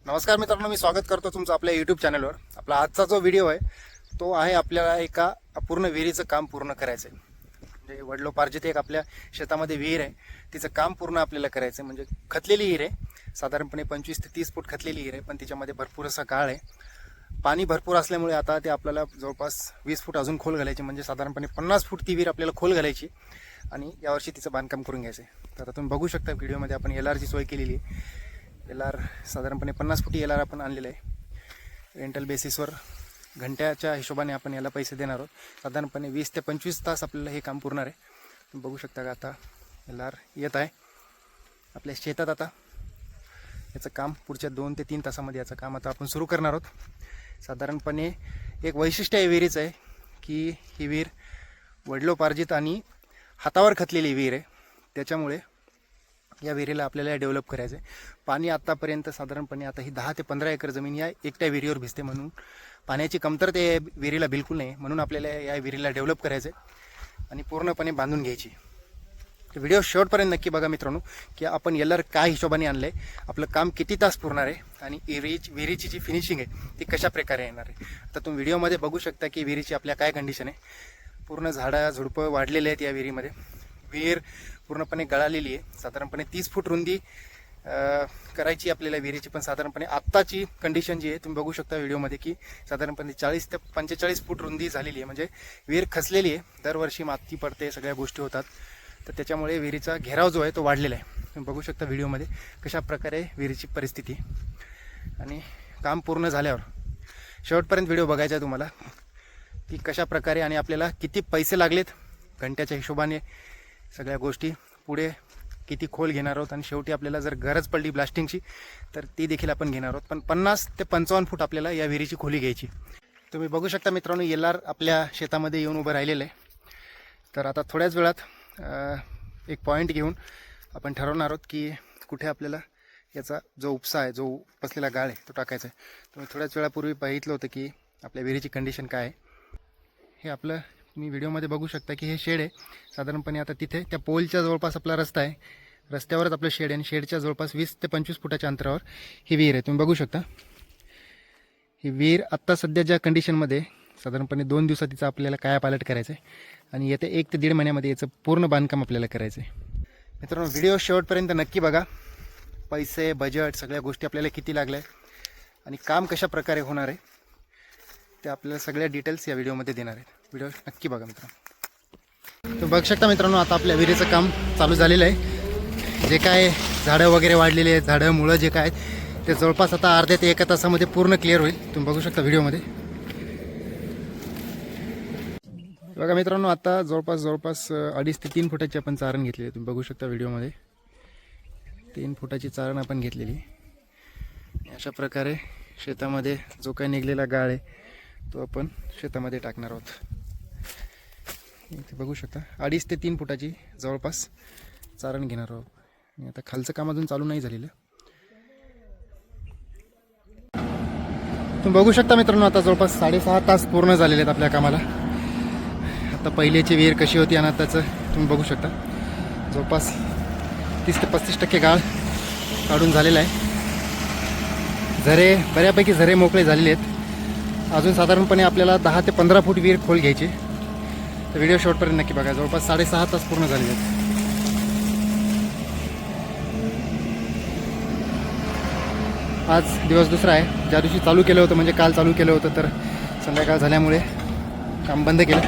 नमस्कार मित्रांनो, मी स्वागत करतो तुमचं आपल्या यूट्यूब चॅनलवर। आपला आजचा जो व्हिडिओ आहे तो आहे आपल्याला एका पूर्ण विहिरीचं काम पूर्ण करायचं आहे। म्हणजे वडिलोपार्जित एक आपल्या शेतामध्ये विहीर आहे, तिचं काम पूर्ण आपल्याला करायचं आहे। म्हणजे खतलेली विहीर आहे, साधारणपणे 25 ते 30 फूट खतलेली विहीर आहे, पण तिच्यामध्ये भरपूर असा गाळ आहे। पाणी भरपूर असल्यामुळे आता ते आपल्याला जवळपास 20 फूट अजून खोल घालायची, म्हणजे साधारणपणे 50 फूट ती विहीर आपल्याला खोल घालायची आणि यावर्षी तिचं बांधकाम करून घ्यायचं आहे। तर आता तुम्ही बघू शकता व्हिडिओमध्ये आपण LRची सोय केलेली आहे। LR साधारणपणे 50 फुटी LR आपण आणलेलं आहे। रेंटल बेसिसवर घंट्याच्या हिशोबाने आपण याला पैसे देणार आहोत। साधारणपणे 20 ते 25 तास आपल्याला हे काम पुरणार आहे। तुम्ही बघू शकता का आता LR येत आहे आपल्या शेतात। आता याचं काम पुढच्या 2 ते 3 तासामध्ये याचं काम आता आपण सुरू करणार आहोत। साधारणपणे एक वैशिष्ट्य आहे विहिरीचं आहे की ही विहीर वडिलोपार्जित आणि हातावर खतलेली विहीर आहे, त्याच्यामुळे या विहिरीला आपल्याला डेव्हलप करायचं आहे। पाणी आत्तापर्यंत साधारणपणे आता ही 10 ते 15 एकर जमीन या एकट्या विहिरीवर भिजते, म्हणून पाण्याची कमतरता या विहिरीला बिलकुल नाही, म्हणून आपल्याला या विहिरीला डेव्हलप करायचं आहे आणि पूर्णपणे बांधून घ्यायची। व्हिडिओ शेवटपर्यंत नक्की बघा मित्रांनो, की आपण LR काय हिशोबाने आणलं आहे, आपलं काम किती तास पुरणार आहे आणि विहिरीची जी फिनिशिंग आहे ती कशा प्रकारे येणार आहे। तर तुम्ही व्हिडिओमध्ये बघू शकता की विहिरीची आपल्या काय कंडिशन आहे। पूर्ण झाडं झुडपं वाढलेले आहेत या विहिरीमध्ये। विहीर पूर्णपणे गळालेली आहे। साधारणपणे 30 फूट रुंदी करायची आपल्याला विहिरीची, पण साधारणपणे आत्ताची कंडिशन जी आहे तुम्ही बघू शकता व्हिडिओमध्ये की साधारणपणे 40 ते 45 फूट रुंदी झालेली आहे। म्हणजे विहीर खचलेली आहे, दरवर्षी माती पडते, सगळ्या गोष्टी होतात, तर त्याच्यामुळे विहिरीचा घेराव जो आहे तो वाढलेला आहे। तुम्ही बघू शकता व्हिडिओमध्ये कशा प्रकारे विहिरीची परिस्थिती। आणि काम पूर्ण झाल्यावर शेवटपर्यंत व्हिडिओ बघायचा आहे तुम्हाला की कशा प्रकारे आणि आपल्याला किती पैसे लागलेत घंट्याच्या हिशोबाने, सगळ्या गोष्टी, पुढे किती खोल घेणार आहोत आणि शेवटी आपल्याला जर गरज पडली ब्लास्टिंगची तर ती देखील आपण घेणार आहोत। पण 50 ते 55 फूट आपल्याला या विहिरीची खोली घ्यायची। तुम्ही बघू शकता मित्रांनो, LR आपल्या शेतामध्ये येऊन उभं राहिलेलं आहे। तर आता थोड्याच वेळात एक पॉईंट घेऊन आपण ठरवणार आहोत की कुठे आपल्याला याचा जो उपसा आहे, जो उपसलेला गाळ आहे तो टाकायचा आहे। तुम्ही थोड्याच वेळापूर्वी बघितलं होतं की आपल्या विहिरीची कंडिशन काय आहे। हे आपलं तुम्ही व्हिडिओमध्ये बघू शकता की हे शेड आहे। साधारणपणे आता तिथे त्या पोलच्या जवळपास आपला रस्ता आहे, रस्त्यावरच आपलं शेड आहे आणि शेडच्या जवळपास 20 ते 25 फुटाच्या अंतरावर ही विहीर आहे। तुम्ही बघू शकता ही विहीर आत्ता सध्या ज्या कंडिशनमध्ये साधारणपणे 2 दिवसात तिचा आपल्याला कायापालट करायचं आहे आणि येत्या 1 ते 1.5 महिन्यामध्ये याचं पूर्ण बांधकाम आपल्याला करायचं आहे। मित्रांनो, व्हिडिओ शेवटपर्यंत नक्की बघा। पैसे, बजेट, सगळ्या गोष्टी आपल्याला किती लागल्या आहेत आणि काम कशा प्रकारे होणार आहे ते आपल्याला सगळ्या डिटेल्स या व्हिडिओमध्ये देणार आहेत। व्हिडिओ नक्की बघा मित्रांनो। तर बघू शकता मित्रांनो, आता आपल्या विहिरीचं काम चालू झालेलं आहे। जे काय झाडं वगैरे वाढलेली आहेत, झाडं मुळं जे काय आहेत ते जवळपास आता अर्ध्या ते 1 तासामध्ये पूर्ण क्लिअर होईल। तुम्ही बघू शकता व्हिडिओमध्ये। बघा मित्रांनो, आता जवळपास 2.5 ते 3 फुटाची आपण चारण घेतलेली आहे। तुम्ही बघू शकता व्हिडिओमध्ये 3 फुटाची चारण आपण घेतलेली। अशा प्रकारे शेतामध्ये जो काही निघलेला गाळ आहे तो आपण शेतामध्ये टाकणार आहोत। इथे बघू शकता 2.5 ते 3 फुटाची जवळपास चारण घेणार आहोत आणि आता खालचं काम अजून चालू नाही झालेलं। तुम्ही बघू शकता मित्रांनो, आता जवळपास 6.5 तास पूर्ण झालेले आहेत आपल्या कामाला। आता पहिल्याची विहीर कशी होती आणि आताचं तुम्ही बघू शकता, जवळपास 30 ते 35% गाळ काढून झालेला आहे। झरे बऱ्यापैकी मोकळे झालेले आहेत। अजून साधारणपणे आपल्याला 10 ते 15 फूट विहीर खोल घ्यायची। तर व्हिडिओ शॉर्टपर्यंत नक्की बघा। जवळपास 6.5 तास पूर्ण झालेले आहेत। आज दिवस दुसरा आहे। ज्या दिवशी चालू केलं होतं, म्हणजे काल चालू केलं होतं, तर संध्याकाळ झाल्यामुळे काम बंद केलं।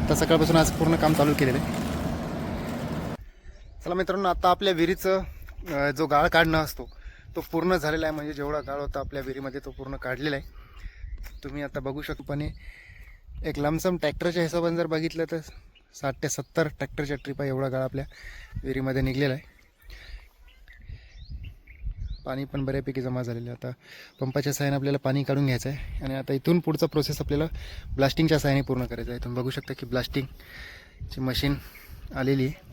तर सकाळपासून आज पूर्ण काम चालू केलेलं आहे। चला मित्रांनो, आता आपल्या विहिरीचं जो गाळ काढणं असतो तो पूर्ण झालेला आहे। म्हणजे जेवढा गाळ होता आपल्या विहिरीमध्ये तो पूर्ण काढलेला आहे। तुम्ही आता बघू शकता, पण एक लमसम ट्रॅक्टरच्या हिशोबाने जर बघितलं तर 60 ते 70 ट्रॅक्टरच्या ट्रिपा एवढा गाळ आपल्या विहिरीमध्ये निघलेला आहे। पाणी पण बऱ्यापैकी जमा झालेलं आहे। आता पंपाच्या सहाय्याने आपल्याला पाणी काढून घ्यायचं आहे आणि आता इथून पुढचा प्रोसेस आपल्याला ब्लास्टिंगच्या सहाय्याने पूर्ण करायचा आहे। तुम्ही बघू शकता की ब्लास्टिंगची मशीन आलेली आहे।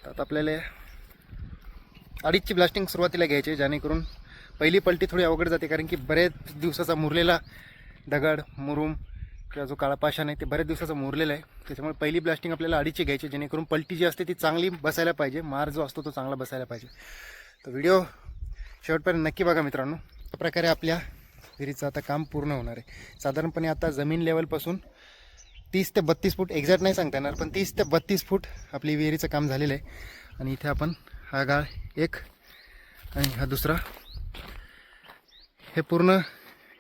आता आपल्याला 2.5ची ब्लास्टिंग सुरुवातीला घ्यायची, जेणेकरून पहिली पलटी थोडी अवघड जाते, कारण की बरेच दिवसाचा मुरलेला दगड, मुरुम किंवा जो काळा पाषाण आहे ते बरेच दिवसाचा मुरलेला आहे। त्याच्यामुळे पहिली ब्लास्टिंग आपल्याला 2.5ची घ्यायची, जेणेकरून पलटी जी असते ती चांगली बसायला पाहिजे, मार जो असतो तो चांगला बसायला पाहिजे। तर व्हिडिओ शेवटपर्यंत नक्की बघा मित्रांनो. अशा प्रकारे आपल्या विहिरीचं आता काम पूर्ण होणार आहे. साधारणपणे आता जमीन लेवलपासून 30 ते 32 फूट, एक्झॅक्ट नाही सांगता येणार, पण 30 ते 32 फूट आपली विहिरीचं काम झालेलं आहे. आणि इथे आपण हा गाळ एक आणि हा दुसरा, हे पूर्ण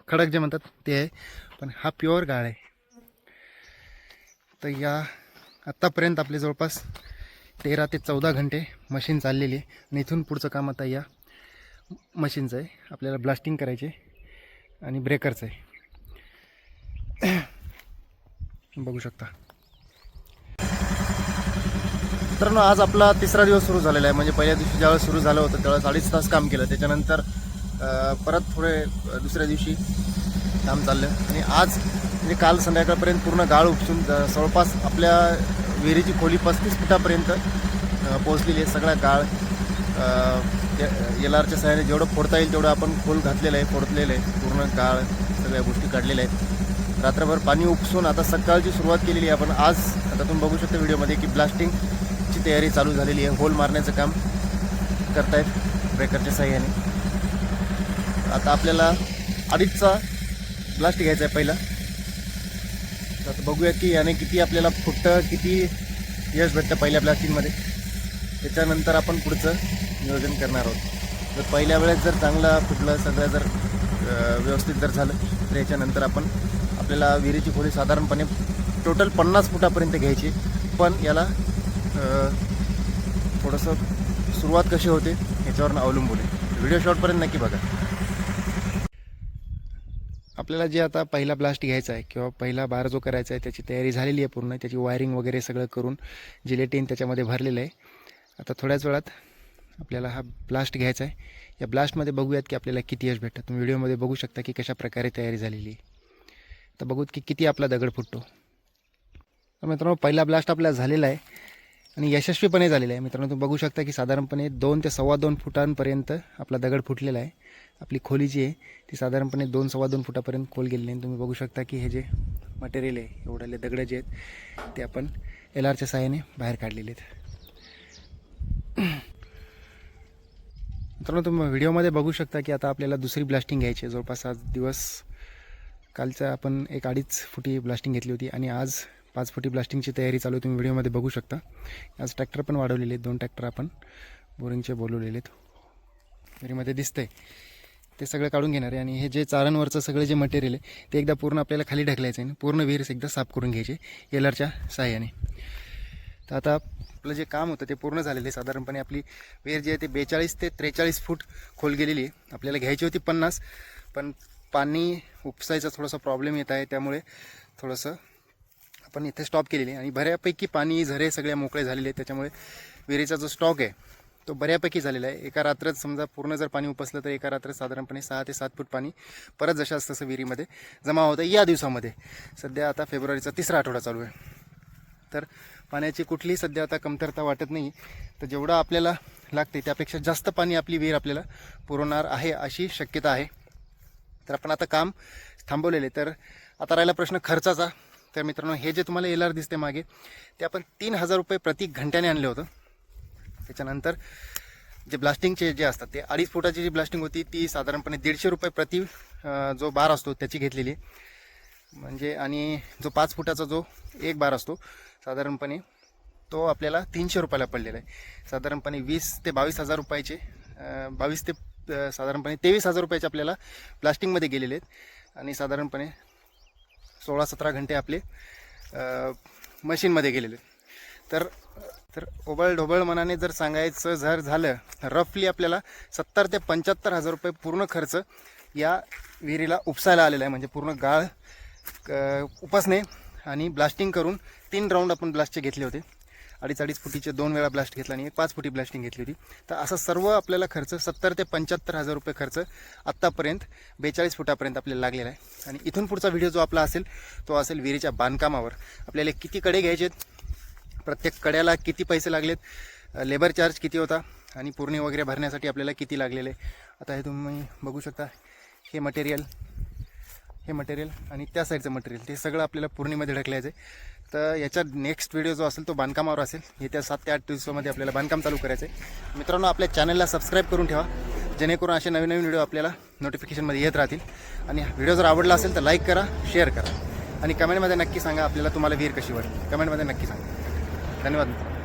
खडक जे म्हणतात ते आहे, पण हा प्युअर गाळ आहे. तर या आत्तापर्यंत आपले जवळपास 13 ते 14 घंटे मशीन चाललेली आहे. आणि इथून पुढचं काम आता या मशीनचं आहे. आपल्याला ब्लास्टिंग करायचे आणि ब्रेकरचं आहे. बघू शकता मित्रांनो, आज आपला तिसरा दिवस सुरू झालेला आहे. म्हणजे पहिल्या दिवशी ज्यावेळेस सुरू झालं होतं त्यावेळेस 2.5 तास काम केलं. त्याच्यानंतर परत थोडे दुसऱ्या दिवशी काम चाललं. आणि आज म्हणजे काल संध्याकाळपर्यंत पूर्ण गाळ उपसून जवळपास आपल्या विहिरीची खोली 35 फुटापर्यंत पोहोचलेली आहे. सगळा गाळ LRच्या सहाय्याने जेवढं फोडता येईल तेवढं आपण खोल घातलेलं आहे, फोडलेलं आहे. पूर्ण गाळ सगळ्या गोष्टी काढलेल्या आहेत. रात्रभर पाणी उपसून आता सकाळची सुरुवात केलेली आहे आपण. आज आता तुम्ही बघू शकता व्हिडिओमध्ये की ब्लास्टिंगची तयारी चालू झालेली आहे. होल मारण्याचं काम करतायत ब्रेकरच्या सहाय्याने. आता आपल्याला 2.5चा ब्लास्ट घ्यायचा आहे पहिला. तर आता बघूया की याने किती आपल्याला फुटतं, किती यश भेटतं पहिल्या ब्लास्टिंगमध्ये. त्याच्यानंतर आपण पुढचं नियोजन करणार आहोत. जर पहिल्या वेळेस जर चांगलं फुटलं, सगळं जर व्यवस्थित जर झालं, तर याच्यानंतर आपल्याला विहिरीची खोली साधारणपणे टोटल 50 फुटापर्यंत घ्यायची. पण याला थोडंसं सुरुवात कशी होते याच्यावर अवलंबून आहे. व्हिडिओ शॉर्टपर्यंत नक्की बघा. आपल्याला जे आता पहिला ब्लास्ट घ्यायचा आहे किंवा पहिला बार जो करायचा आहे त्याची तयारी झालेली आहे पूर्ण. त्याची वायरिंग वगैरे सगळं करून जिलेटिन त्याच्यामध्ये भरलेलं आहे. आता थोड्याच वेळात आपल्याला हा ब्लास्ट घ्यायचा आहे. या ब्लास्टमध्ये बघूयात की आपल्याला किती यश भेटतं. तुम्ही व्हिडिओमध्ये बघू शकता की कशा प्रकारे तयारी झालेली आहे. तर बघूत की किती आपला दगड फुटतो. तर मित्रांनो, पहिला ब्लास्ट आपला झालेला आहे आणि यशस्वीपणे झालेला आहे. मित्रांनो, तुम्ही बघू शकता की साधारणपणे 2 ते 2.25 फुटांपर्यंत आपला दगड फुटलेला आहे. आपली खोली जी आहे ती साधारणपणे 2 ते 2.25 फुटापर्यंत खोल गेलेली आहे. तुम्ही बघू शकता की हे जे मटेरियल आहे, एवढे दगड जे आहेत ते आपण LRच्या सहाय्याने बाहेर काढलेले आहेत. मित्रांनो, तुम्ही व्हिडिओमध्ये बघू शकता की आता आपल्याला दुसरी ब्लास्टिंग घ्यायची आहे. जवळपास आज दिवस कालचा आपण 1-2.5 फुटी ब्लास्टिंग घेतली होती आणि आज 5 फुटी ब्लास्टिंगची तयारी चालू आहे. तुम्ही व्हिडिओमध्ये बघू शकता. आज ट्रॅक्टर पण वाढवलेले आहेत. 2 ट्रॅक्टर आपण बोरिंगचे बोलवलेले आहेत. विहिरीमध्ये दिसतंय ते सगळं काढून घेणार आहे. आणि हे जे चारणवरचं सगळं जे मटेरियल आहे ते एकदा पूर्ण आपल्याला खाली ढकलायचं आहे. पूर्ण विहीर एकदा साफ करून घ्यायचे LRच्या सहाय्याने. तर आता आपलं जे काम होतं ते पूर्ण झालेलं आहे. साधारणपणे आपली विहीर जी आहे ते 42 ते 43 फूट खोल गेलेली आहे. आपल्याला घ्यायची होती 50, पण पाणी उपसायचा थोडासा प्रॉब्लेम येत आहे. त्यामुळे थोडंसं आपण इथे स्टॉप केलेली आहे. आणि बऱ्यापैकी पाणी झरे सगळे मोकळे झालेले आहेत. त्याच्यामुळे विहिरीचा जो स्टॉक आहे तो बऱ्यापैकी झालेला आहे. एका रात्रात समजा पूर्ण जर पाणी उपसलं तर एका रात्रात साधारणपणे 6 ते 7 फूट पाणी परत जशास तसं विहिरीमध्ये जमा होतं. या दिवसामध्ये सध्या आता फेब्रुवारीचा 3रा आठवडा चालू आहे. तर पाण्याची कुठलीही सध्या आता कमतरता वाटत नाही. तर जेवढं आपल्याला लागते त्यापेक्षा जास्त पाणी आपली विहीर आपल्याला पुरवणार आहे अशी शक्यता आहे. तर आपण आता काम थांबवलेले. तर आता राहिला प्रश्न खर्चाचा. तर मित्रांनो, हे जे तुम्हाला LR दिसते मागे ते आपण 3000 रुपये प्रति घंट्याने आणलं होतं. त्याच्यानंतर जे ब्लास्टिंगचे जे असतात ते 2.5 फुटाची जी ब्लास्टिंग होती ती साधारणपणे 150 रुपये प्रति जो बार असतो त्याची घेतलेली म्हणजे. आणि जो 5 फुटाचा जो एक बार असतो साधारणपणे तो आपल्याला 300 रुपयाला पडलेला आहे. साधारणपणे 20 ते 22,000 रुपयाचे 22 ते साधारणपणे 23,000 रुपयाचे आपल्याला प्लास्टिंगमध्ये गेलेले आहेत. आणि साधारणपणे 16-17 घंटे आपले मशीनमध्ये गेलेले आहेत. तर ओबळ मनाने जर सांगायचं जर झालं तर रफली आपल्याला 70 ते 75,000 रुपये पूर्ण खर्च या विहिरीला उपसायला आलेला आहे. म्हणजे पूर्ण गाळ उपसणे आणि ब्लास्टिंग करून 3 राऊंड आपण ब्लास्टचे घेतले होते. 2.5 फुटीचे 2 वेळा ब्लास्ट घेतला आणि 5 फुटी ब्लास्टिंग घेतली होती. तर असं सर्व आपल्याला खर्च 70 ते 75,000 रुपये खर्च आत्तापर्यंत 42 फुटापर्यंत आपल्याला लागलेला आहे. आणि इथून पुढचा व्हिडिओ जो आपला असेल तो असेल विहिरीच्या बांधकामावर. आपल्याला किती कडे घ्यायचे, प्रत्येक कड्याला किती पैसे लागलेत, लेबर चार्ज किती होता आणि पूर्णी वगैरे भरण्यासाठी आपल्याला किती लागलेले. आता हे तुम्ही बघू शकता. हे मटेरियल आणि त्या साईडचं मटेरियल ते सगळं आपल्याला पूर्णीमध्ये ढकलायचं आहे. तर याचा नेक्स्ट व्हिडिओ जो असेल तो बांधकामावर असेल. येत्या 7 ते 8 दिवसामध्ये आपल्याला बांधकाम चालू करायचं आहे. मित्रांनो, आपल्या चॅनलला सबस्क्राईब करून ठेवा. जेणेकरून असे नवीन नवीन व्हिडिओ आपल्याला नोटिफिकेशनमध्ये येत राहतील. आणि व्हिडिओ जर आवडला असेल तर लाईक करा, शेअर करा आणि कमेंटमध्ये नक्की सांगा आपल्याला तुम्हाला विहीर कशी वाटली. कमेंटमध्ये नक्की सांगा. धन्यवाद मित्रांनो.